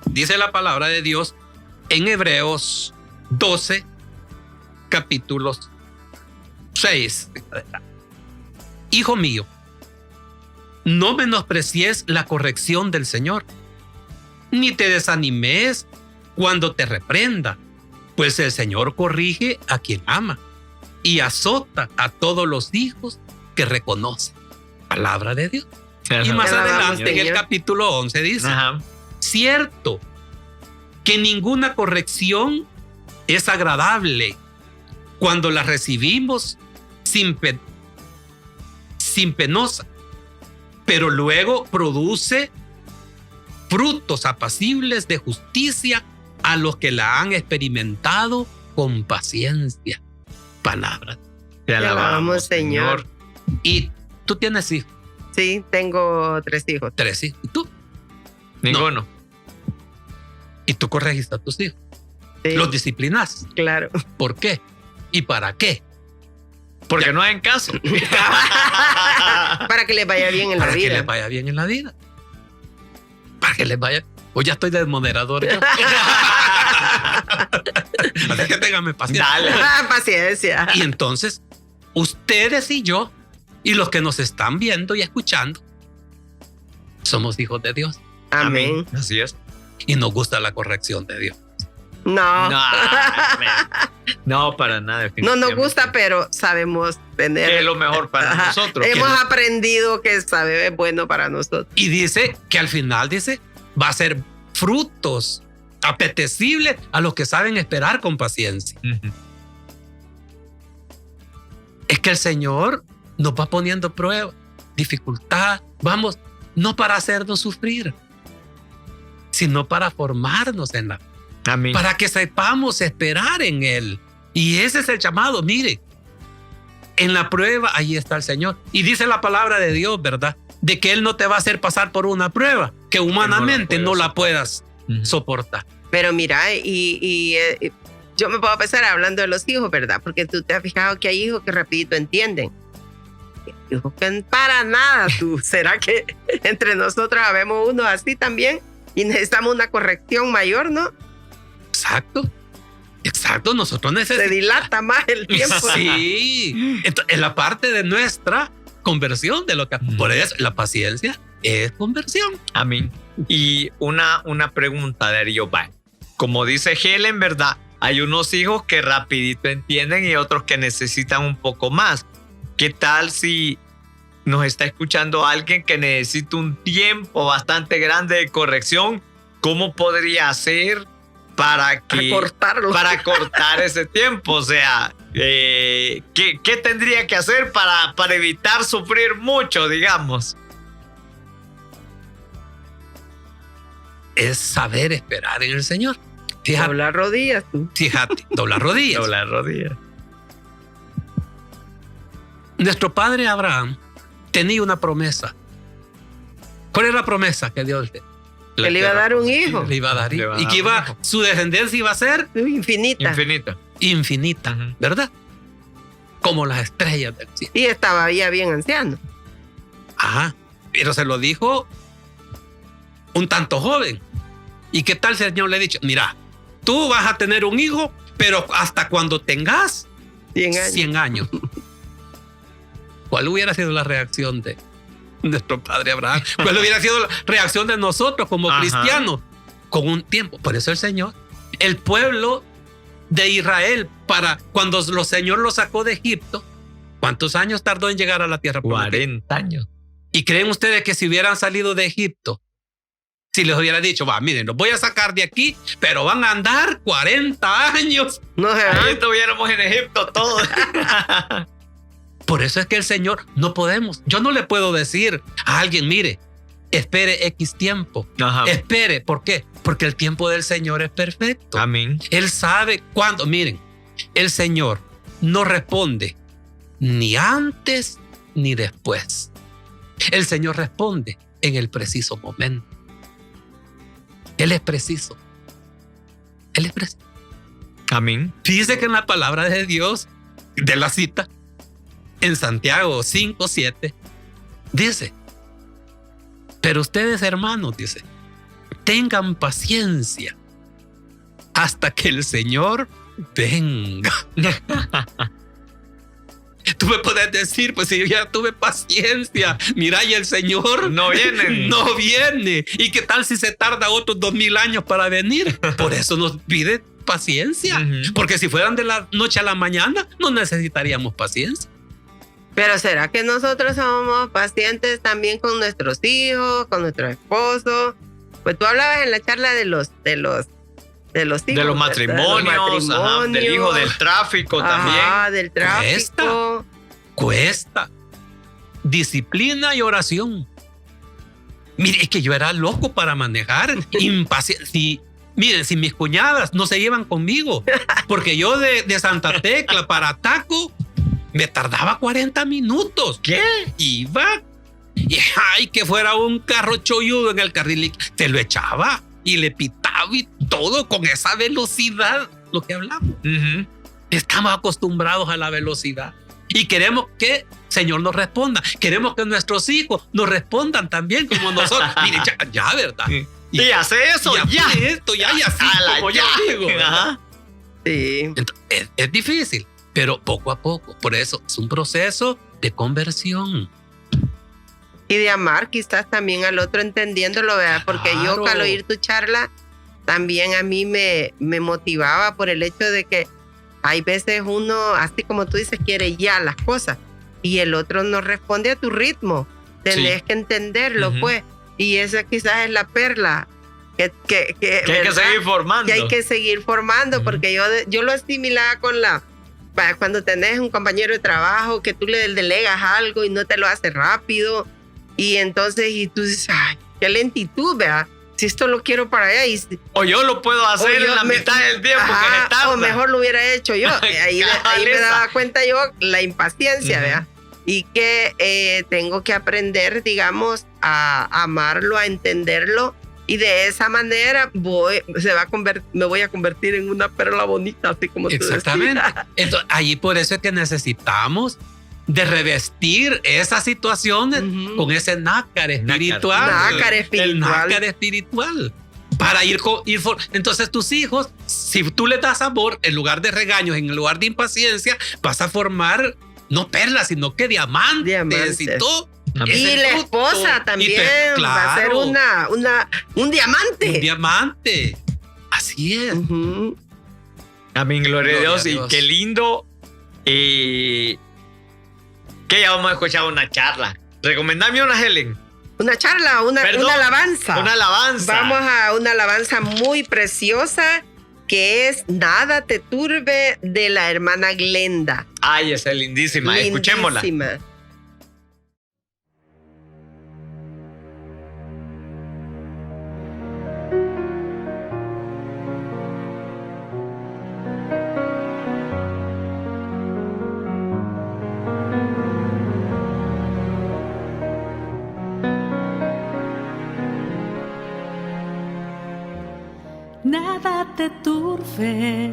Dice la palabra de Dios en Hebreos 12, capítulos 6. Hijo mío, no menosprecies la corrección del Señor, ni te desanimes cuando te reprenda, pues el Señor corrige a quien ama y azota a todos los hijos que reconocen. Palabra de Dios. Y más adelante en el capítulo 11 dice, cierto que ninguna corrección es agradable cuando la recibimos sin penosa, pero luego produce frutos apacibles de justicia a los que la han experimentado con paciencia. Palabra. Te alabamos, Señor. ¿Y tú tienes hijos? Sí, tengo 3 hijos. 3 hijos. ¿Y tú? Ninguno. No. ¿Y tú corregiste a tus hijos? Sí. ¿Los disciplinas? Claro. ¿Por qué? ¿Y para qué? Porque no hacen caso. Para que les vaya bien en la vida. Para que les vaya bien en la vida. Para que les vaya... Hoy ya estoy de moderador. Así que ténganme paciencia. Dale. Paciencia. Y entonces, ustedes y yo, y los que nos están viendo y escuchando, somos hijos de Dios. Amén. Así es. Y nos gusta la corrección de Dios. No. No, para nada. No nos gusta, pero sabemos tener. Que es lo mejor para nosotros. Hemos aprendido que es bueno para nosotros. Y dice que al final, dice, va a ser frutos apetecibles a los que saben esperar con paciencia. Es que el Señor nos va poniendo pruebas, dificultad. Vamos, no para hacernos sufrir, sino para formarnos en la... Amén. Para que sepamos esperar en Él. Y ese es el llamado. Mire, en la prueba ahí está el Señor. Y dice la palabra de Dios, ¿verdad? de que Él no te va a hacer pasar por una prueba que humanamente no la puedas soportar. Pero mira, yo me puedo pensar hablando de los hijos, ¿verdad? Porque tú te has fijado que hay hijos que rapidito entienden. Hijos que para nada, tú. ¿Será que entre nosotros habemos uno así también? Y necesitamos una corrección mayor, ¿no? Exacto, nosotros necesitamos. Se dilata más el tiempo. Sí, entonces, es la parte de nuestra conversión de lo que. Por eso la paciencia es conversión. Amén. Y una pregunta, Darío. Como dice Helen, ¿verdad? Hay unos hijos que rapidito entienden y otros que necesitan un poco más. ¿Qué tal si nos está escuchando alguien que necesita un tiempo bastante grande de corrección? ¿Cómo podría hacer para cortar ese tiempo? O sea, ¿qué tendría que hacer para evitar sufrir mucho, digamos? Es saber esperar en el Señor. Fíjate, doblar rodillas, tú. Fíjate, doblar rodillas. Doblar rodillas. Nuestro padre Abraham tenía una promesa. ¿Cuál es la promesa que Dios que le iba a dar un hijo? Le iba a dar y que su descendencia iba a ser infinita, ¿verdad? Como las estrellas del cielo. Y estaba ya bien anciano. Ajá, pero se lo dijo un tanto joven. ¿Y qué tal si el Señor le ha dicho? Mira, tú vas a tener un hijo, pero hasta cuando tengas 100 años. ¿Cuál hubiera sido la reacción de nuestro padre Abraham? ¿Cuál hubiera sido la reacción de nosotros como cristianos? Con un tiempo. Por eso el Señor, el pueblo de Israel, cuando el Señor lo sacó de Egipto, ¿cuántos años tardó en llegar a la tierra prometida? 40 años. ¿Y creen ustedes que si hubieran salido de Egipto, si les hubiera dicho, miren, los voy a sacar de aquí, pero van a andar 40 años? No, ahí estuviéramos en Egipto todos. Por eso es que el Señor no podemos. Yo no le puedo decir a alguien, mire, espere X tiempo. Espere. ¿Por qué? Porque el tiempo del Señor es perfecto. Amén. Él sabe cuándo. Miren, el Señor no responde ni antes ni después. El Señor responde en el preciso momento. Él es preciso. Él es preciso. Amén. Fíjese que en la palabra de Dios, de la cita, en Santiago 5:7, dice, pero ustedes, hermanos, dice, tengan paciencia hasta que el Señor venga. Tú me puedes decir, pues si yo ya tuve paciencia, mira, y el Señor no viene. ¿Y qué tal si se tarda otros 2000 años para venir? Por eso nos pide paciencia. Porque si fueran de la noche a la mañana, no necesitaríamos paciencia. Pero ¿será que nosotros somos pacientes también con nuestros hijos, con nuestros esposos? Pues tú hablabas en la charla de los hijos. De los matrimonios, del hijo, del tráfico también. Del tráfico. Cuesta. Disciplina y oración. Mire, es que yo era loco para manejar. Impaciente. Miren, si mis cuñadas no se llevan conmigo, porque yo de Santa Tecla para Taco me tardaba 40 minutos. ¿Qué? Iba y que fuera un carro cholludo en el carril, te lo echaba y le pitaba y todo con esa velocidad, lo que hablamos. Estamos acostumbrados a la velocidad y queremos que el Señor nos responda. Queremos que nuestros hijos nos respondan también como nosotros. Mire, ya, ¿verdad? Y hace eso, ya. Esto, ya, y así como yo digo. Sí. Entonces, es difícil, pero poco a poco. Por eso es un proceso de conversión. Y de amar quizás también al otro entendiéndolo, ¿verdad? Porque yo al oír tu charla, también a mí me motivaba por el hecho de que hay veces uno, así como tú dices, quiere ya las cosas y el otro no responde a tu ritmo. Tenés que entenderlo, pues. Y esa quizás es la perla que hay que seguir formando. Que hay que seguir formando, porque yo lo asimilaba con cuando tenés un compañero de trabajo que tú le delegas algo y no te lo hace rápido. Y entonces, y tú dices, ay, qué lentitud, ¿verdad? Si esto lo quiero para allá. O yo lo puedo hacer en la mitad del tiempo que se tarda. O mejor lo hubiera hecho yo. Ahí me daba cuenta yo la impaciencia, ¿verdad? y que tengo que aprender, digamos, a amarlo, a entenderlo, y de esa manera me voy a convertir en una perla bonita, así como tú decías. Exactamente. Entonces, ahí por eso es que necesitamos de revestir esas situaciones con ese nácar espiritual. El nácar espiritual. Para ir. Entonces tus hijos, si tú les das amor, en lugar de regaños, en lugar de impaciencia, vas a formar no perlas, sino que diamantes. Y todo. Y la esposa también va a ser un diamante. Un diamante. Así es. Amén, gloria a Dios. Y qué lindo. Que ya vamos a escuchar una charla. Recomendame una, Helen. Una charla, una alabanza. Una alabanza. Vamos a una alabanza muy preciosa que es Nada te turbe, de la hermana Glenda. Ay, esa es lindísima. Escuchémosla. Nada te turbe,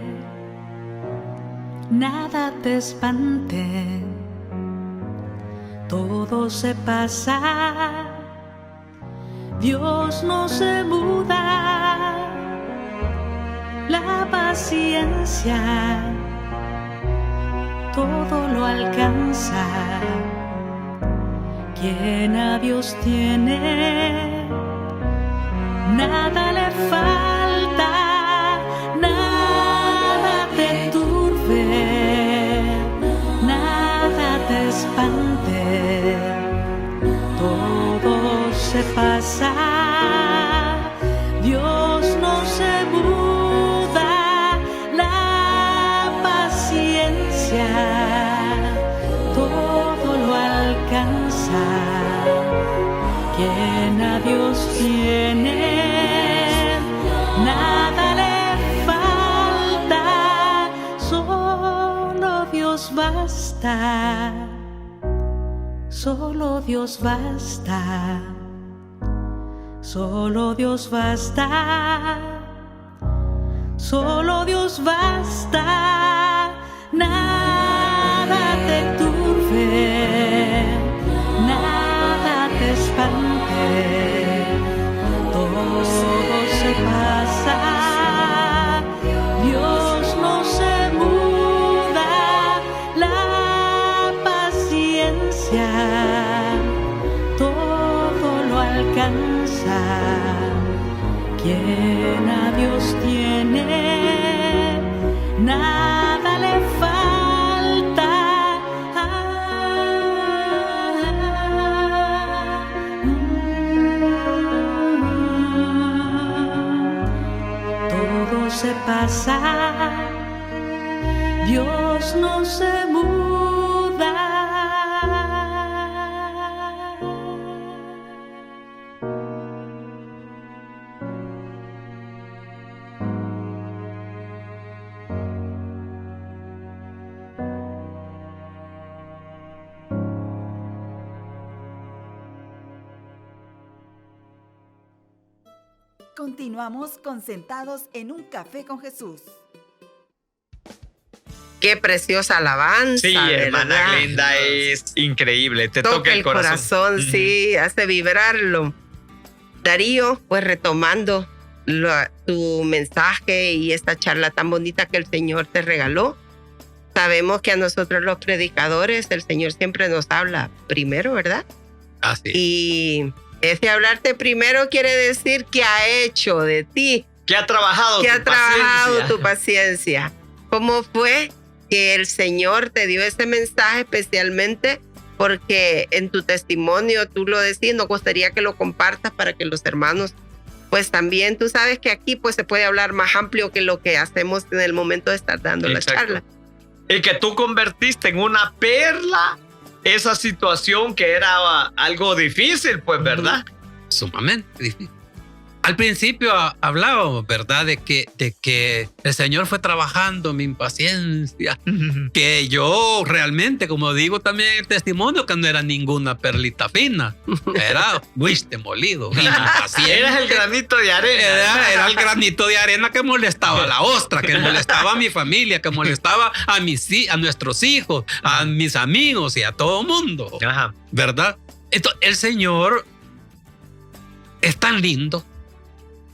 nada te espante, todo se pasa, Dios no se muda, la paciencia todo lo alcanza, quien a Dios tiene, nada le falta. Nada te turbe, nada te espante, todo se pasa, Dios no se muda, la paciencia todo lo alcanza, quien a Dios tiene, nada le falta, solo Dios basta, solo Dios basta, solo Dios basta, solo Dios basta, nada te turbe, nada te espante, todo se pasa, Dios no se muda, la paciencia todo lo alcanza, quien a Dios tiene, nada le falta. Todo se pasa, Dios no se muda. Continuamos con Sentados en un Café con Jesús. Qué preciosa alabanza. Sí, hermana ¿verdad? Glenda, es increíble. Te toca el corazón. Sí, hace vibrarlo. Darío, pues retomando tu mensaje y esta charla tan bonita que el Señor te regaló. Sabemos que a nosotros los predicadores el Señor siempre nos habla primero, ¿verdad? Así. Y ese hablarte primero quiere decir que ha hecho de ti. Que ha trabajado tu paciencia. ¿Cómo fue que el Señor te dio ese mensaje especialmente? Porque en tu testimonio tú lo decís, nos gustaría que lo compartas para que los hermanos, pues también, tú sabes que aquí pues se puede hablar más amplio que lo que hacemos en el momento de estar dando la charla. Y que tú convertiste en una perla esa situación que era algo difícil, pues, ¿verdad? Sumamente difícil. Al principio hablábamos, ¿verdad? De que el Señor fue trabajando mi impaciencia, que yo realmente, como digo también en el testimonio, que no era ninguna perlita fina, era wiste molido. Eras el granito de arena. Era el granito de arena que molestaba a la ostra, que molestaba a mi familia, que molestaba a nuestros hijos, a mis amigos y a todo mundo, Ajá. ¿verdad? Entonces, el Señor es tan lindo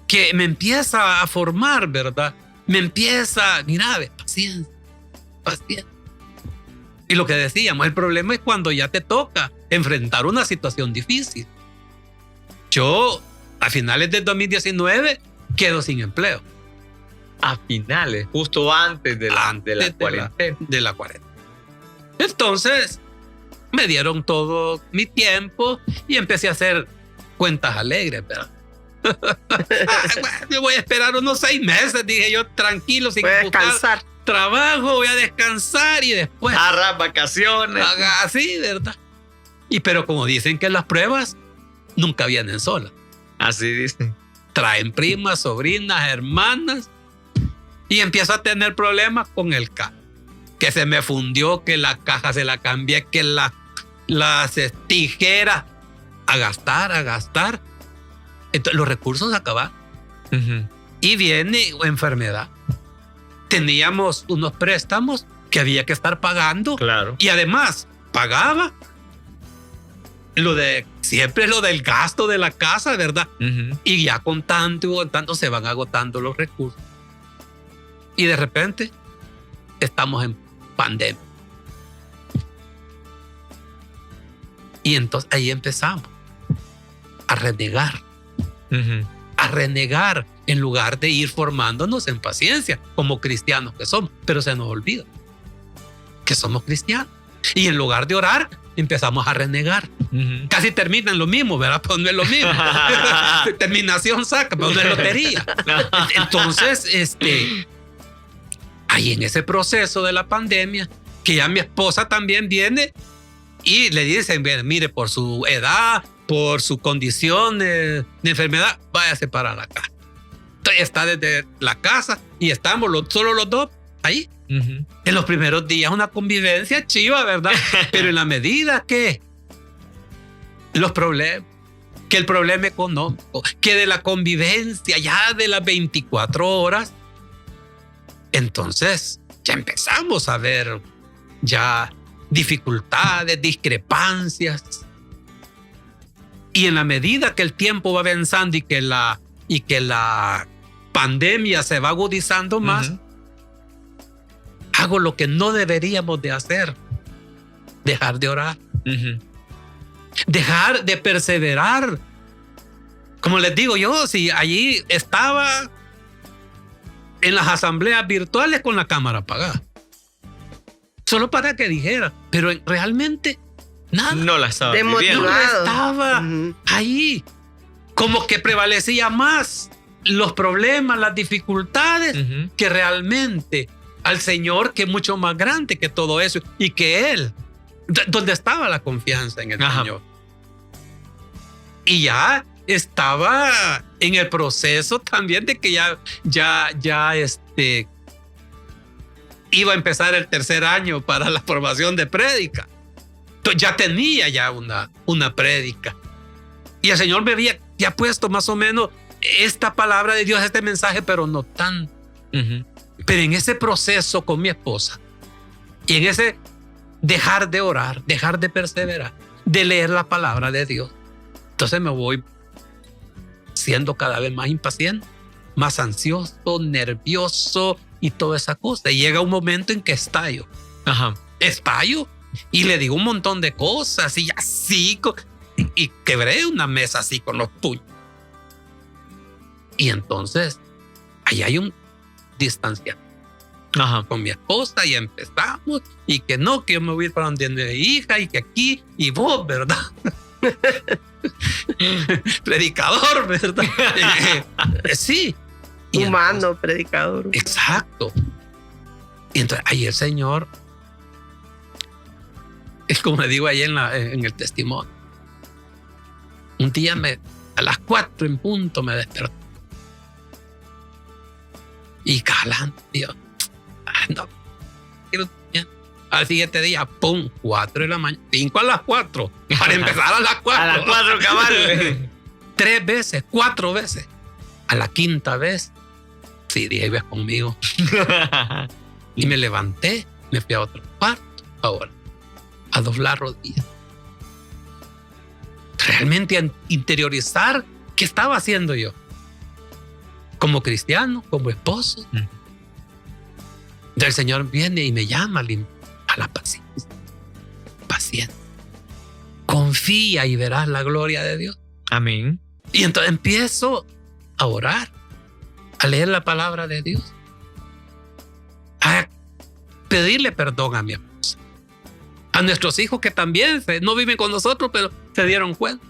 que me empieza a formar, ¿verdad? Me empieza, mira, paciencia. Y lo que decíamos, el problema es cuando ya te toca enfrentar una situación difícil. Yo, a finales del 2019, quedo sin empleo. A finales, justo antes de la cuarentena. De la cuarentena. Entonces, me dieron todo mi tiempo y empecé a hacer cuentas alegres, ¿verdad? Bueno, voy a esperar unos 6 meses, dije yo, tranquilo, sin voy a descansar. Trabajo, voy a descansar y después Agarrar vacaciones. así, ¿verdad? Pero como dicen que las pruebas nunca vienen solas, Así dicen. traen primas, sobrinas, hermanas, y empiezo a tener problemas con el carro, que se me fundió, que la caja se la cambié, que las tijeras, a gastar. Entonces, los recursos acaban. Y viene enfermedad. Teníamos unos préstamos que había que estar pagando. Claro. Y además, pagaba siempre lo del gasto de la casa, ¿verdad? Y ya con tanto se van agotando los recursos. Y de repente, estamos en pandemia. Y entonces ahí empezamos a renegar. A renegar en lugar de ir formándonos en paciencia como cristianos que somos, pero se nos olvida que somos cristianos y en lugar de orar empezamos a renegar. Casi terminan lo mismo, ¿verdad? Pues no es lo mismo. Terminación saca, pero no es lotería. Entonces, ahí en ese proceso de la pandemia, que ya mi esposa también viene y le dicen, mire, por su edad, por su condición de enfermedad, váyase para la casa. Entonces está desde la casa y estamos solo los dos ahí. En los primeros días una convivencia chiva, ¿verdad? Pero en la medida que los problemas, que el problema económico, que de la convivencia ya de las 24 horas, entonces ya empezamos a ver ya dificultades, discrepancias. Y en la medida que el tiempo va avanzando y que la pandemia se va agudizando más, hago lo que no deberíamos de hacer: dejar de orar, dejar de perseverar. Como les digo yo, si allí estaba en las asambleas virtuales con la cámara apagada, solo para que dijera, pero realmente nada. No la estaba Desmotivado. viviendo. No estaba ahí. Como que prevalecía más los problemas, las dificultades, que realmente al Señor, que es mucho más grande que todo eso, y que Él, donde estaba la confianza en el Señor. Y ya estaba en el proceso también de que ya iba a empezar el 3er año para la formación de prédica. Entonces ya tenía ya una prédica. Y el Señor me había ya puesto más o menos esta palabra de Dios, este mensaje, pero no tan. Pero en ese proceso con mi esposa y en ese dejar de orar, dejar de perseverar, de leer la palabra de Dios, entonces me voy siendo cada vez más impaciente, más ansioso, nervioso y toda esa cosa. Y llega un momento en que estallo. Estallo y le digo un montón de cosas y así, y quebré una mesa así con los puños. Y entonces ahí hay un distanciamiento con mi esposa y empezamos, y que no, que yo me voy a ir para donde mi hija y que aquí, y vos, ¿verdad? Predicador, ¿verdad? Sí. Y humano, entonces, predicador. Exacto. Y entonces ahí el Señor, es como le digo ahí en el testimonio, un día me A las 4 en punto me desperté. Y calando, Dios. No. Al siguiente día, pum, 4 de la mañana, 5 a las 4, para empezar a las 4. A las 4, cabal. 3 veces, 4 veces. A la 5ª vez, sí, dije, ves conmigo. Y me levanté, me fui a otro cuarto, ahora, a doblar rodillas. Realmente a interiorizar qué estaba haciendo yo. Como cristiano, como esposo. El Señor viene y me llama a la paciencia. Paciencia. Confía y verás la gloria de Dios. Amén. Y entonces empiezo a orar, a leer la palabra de Dios, a pedirle perdón a mi esposa, a nuestros hijos que también no viven con nosotros, pero se dieron cuenta.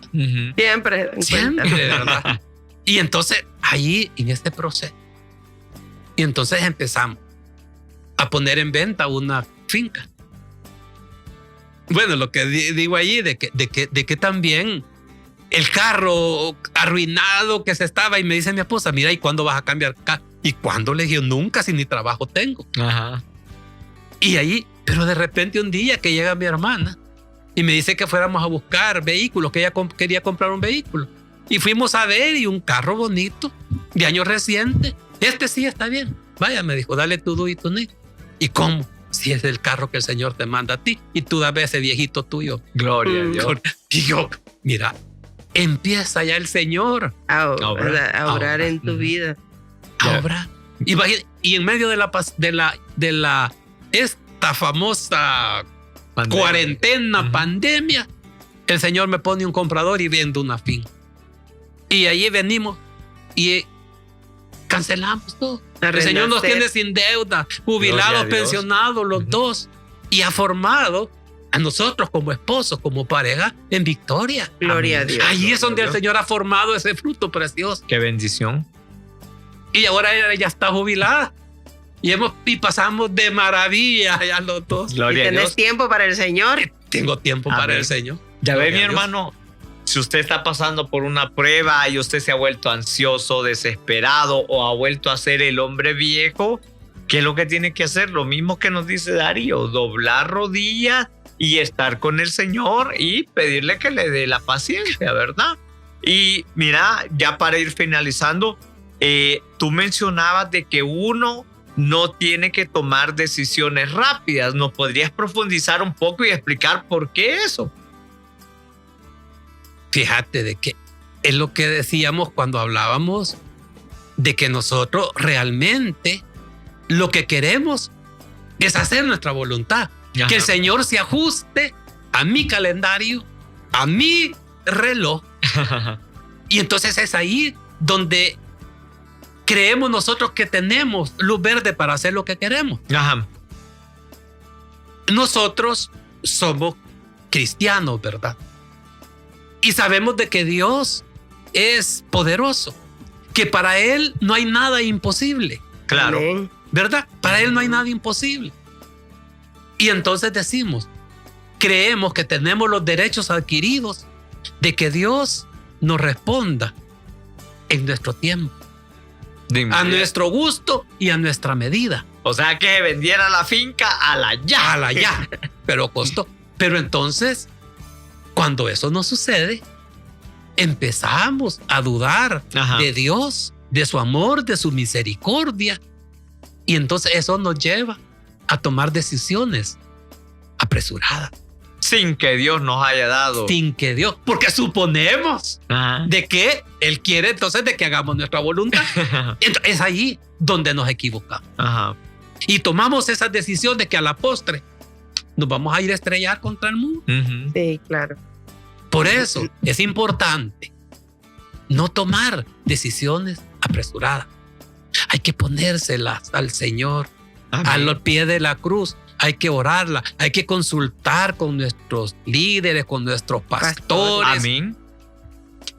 Siempre. Siempre, de verdad. Y entonces ahí en este proceso, y entonces empezamos a poner en venta una finca. Bueno, lo que digo allí de que también el carro arruinado que se estaba, y me dice mi esposa, mira, ¿y cuándo vas a cambiar carro? ¿Y cuándo? Le dije, nunca, si ni trabajo tengo. Ajá. Y ahí, pero de repente un día que llega mi hermana y me dice que fuéramos a buscar vehículos, que ella quería comprar un vehículo. Y fuimos a ver, y un carro bonito, de año reciente. Este sí está bien. Vaya, me dijo, dale tu y tu ni. ¿Y cómo? Si es el carro que el Señor te manda a ti y tú dame ese viejito tuyo. Gloria a Dios. Y yo, mira, empieza ya el Señor A orar en tu vida. a obrar. Y en medio de esta famosa cuarentena, pandemia, el Señor me pone un comprador y vendo una finca. Y allí venimos y cancelamos todo. El Señor nos tiene sin deuda, jubilados, pensionados, los dos. Y ha formado a nosotros como esposos, como pareja, en victoria. Gloria a Dios. Allí es donde el Señor ha formado ese fruto precioso. Qué bendición. Y ahora ella está jubilada. Y pasamos de maravilla ya los dos. Gloria a Dios. ¿Tienes tiempo para el Señor? Tengo tiempo para el Señor. Ya ve, mi Gloria a Dios. hermano, si usted está pasando por una prueba y usted se ha vuelto ansioso, desesperado o ha vuelto a ser el hombre viejo, ¿qué es lo que tiene que hacer? Lo mismo que nos dice Darío, doblar rodillas y estar con el Señor y pedirle que le dé la paciencia, ¿verdad? Y mira, ya para ir finalizando, tú mencionabas de que uno no tiene que tomar decisiones rápidas. ¿Nos podrías profundizar un poco y explicar por qué eso? Fíjate de que es lo que decíamos cuando hablábamos de que nosotros realmente lo que queremos es hacer nuestra voluntad. Ajá. Que el Señor se ajuste a mi calendario, a mi reloj. Y entonces es ahí donde creemos nosotros que tenemos luz verde para hacer lo que queremos. Ajá. Nosotros somos cristianos, ¿verdad? Y sabemos de que Dios es poderoso, que para Él no hay nada imposible. Claro. Amén. ¿Verdad? Para Él no hay nada imposible. Y entonces decimos, creemos que tenemos los derechos adquiridos de que Dios nos responda en nuestro tiempo, a nuestro gusto y a nuestra medida. O sea, que vendiera la finca a la ya. A la ya, pero costó. Pero entonces, cuando eso no sucede, empezamos a dudar Ajá. de Dios, de su amor, de su misericordia. Y entonces eso nos lleva a tomar decisiones apresuradas. Sin que Dios nos haya dado. Sin que Dios, porque suponemos Ajá. de que Él quiere entonces de que hagamos nuestra voluntad. Entonces, es ahí donde nos equivocamos. Ajá. Y tomamos esa decisión de que a la postre nos vamos a ir a estrellar contra el mundo. Ujú. Sí, claro. Por eso es importante no tomar decisiones apresuradas. Hay que ponérselas al Señor, Amén. a los pies de la cruz. Hay que orarla, hay que consultar con nuestros líderes, con nuestros pastores. Amén.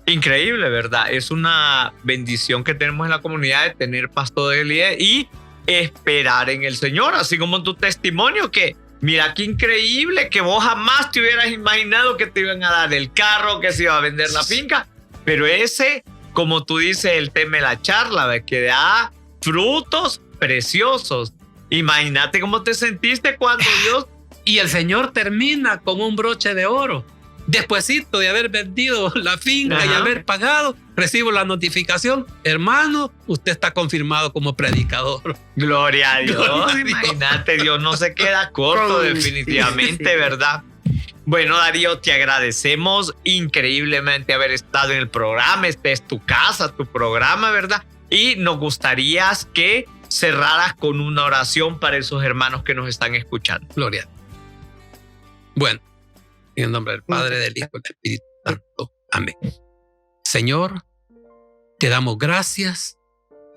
Increíble, ¿verdad? Es una bendición que tenemos en la comunidad de tener pastores líderes y esperar en el Señor, así como tu testimonio que mira qué increíble que vos jamás te hubieras imaginado que te iban a dar el carro, que se iba a vender la finca, Pero ese, como tú dices, el tema de la charla, ¿ve? Que da frutos preciosos. Imagínate cómo te sentiste cuando Dios... Y el Señor termina con un broche de oro. Despuésito de haber vendido la finca y haber pagado, recibo la notificación: hermano, usted está confirmado como predicador. Gloria a Dios. Gloria a Dios. Imagínate, Dios no se queda corto, definitivamente, ¿verdad? Bueno, Darío, te agradecemos increíblemente haber estado en el programa. Este es tu casa, tu programa, ¿verdad? Y nos gustaría que cerraras con una oración para esos hermanos que nos están escuchando. Gloria. Bueno, en el nombre del Padre, del Hijo y del Espíritu Santo. Amén. Señor, te damos gracias,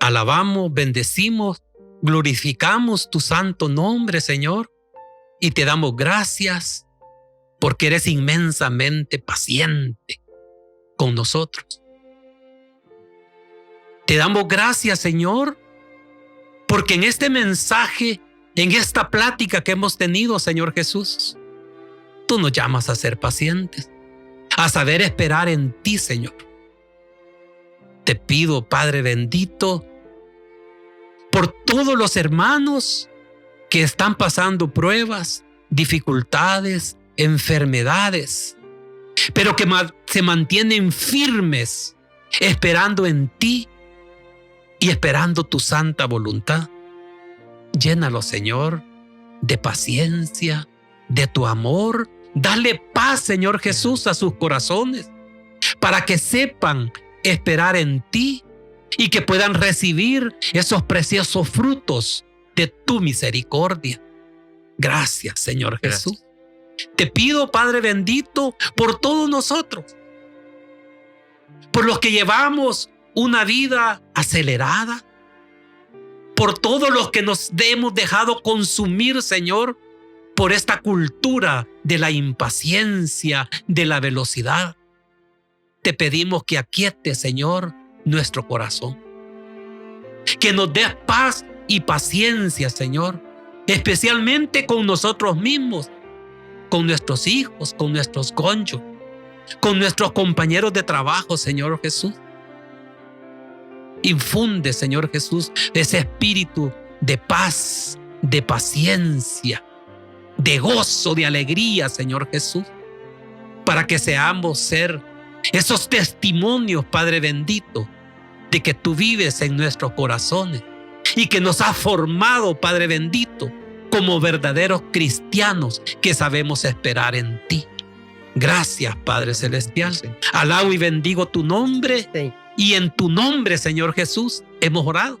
alabamos, bendecimos, glorificamos tu santo nombre, Señor, y te damos gracias porque eres inmensamente paciente con nosotros. Te damos gracias, Señor, porque en este mensaje, en esta plática que hemos tenido, Señor Jesús, tú nos llamas a ser pacientes, a saber esperar en ti, Señor. Te pido, Padre bendito, por todos los hermanos que están pasando pruebas, dificultades, enfermedades, pero que se mantienen firmes, esperando en ti y esperando tu santa voluntad. Llénalo, Señor, de paciencia, de tu amor. Dale paz, Señor Jesús, a sus corazones, para que sepan esperar en ti y que puedan recibir esos preciosos frutos de tu misericordia. Gracias, Señor Jesús. Te pido, Padre bendito, por todos nosotros, por los que llevamos una vida acelerada, por todos los que nos hemos dejado consumir, Señor, por esta cultura de la impaciencia, de la velocidad. Te pedimos que aquietes, Señor, nuestro corazón, que nos des paz y paciencia, Señor, especialmente con nosotros mismos, con nuestros hijos, con nuestros cónyuges, con nuestros compañeros de trabajo, Señor Jesús. Infunde, Señor Jesús, ese espíritu de paz, de paciencia, de gozo, de alegría, Señor Jesús, para que seamos ser esos testimonios, Padre bendito, de que tú vives en nuestros corazones y que nos has formado, Padre bendito, como verdaderos cristianos que sabemos esperar en ti. Gracias, Padre celestial. Alabo y bendigo tu nombre. Sí. Y en tu nombre, Señor Jesús, hemos orado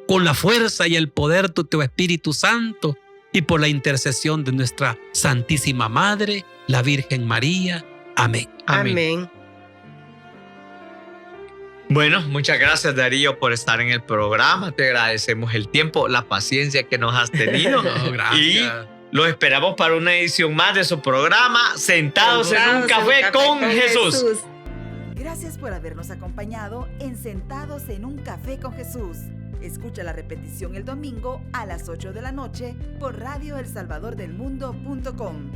con la fuerza y el poder de tu Espíritu Santo y por la intercesión de nuestra Santísima Madre, la Virgen María. Amén. Amén. Bueno, muchas gracias, Darío, por estar en el programa. Te agradecemos el tiempo, la paciencia que nos has tenido. No, gracias. Y los esperamos para una edición más de su programa, Sentados en un Café con Jesús. Gracias por habernos acompañado en Sentados en un Café con Jesús. Escucha la repetición el domingo a las 8 de la noche por radioelsalvadordelmundo.com.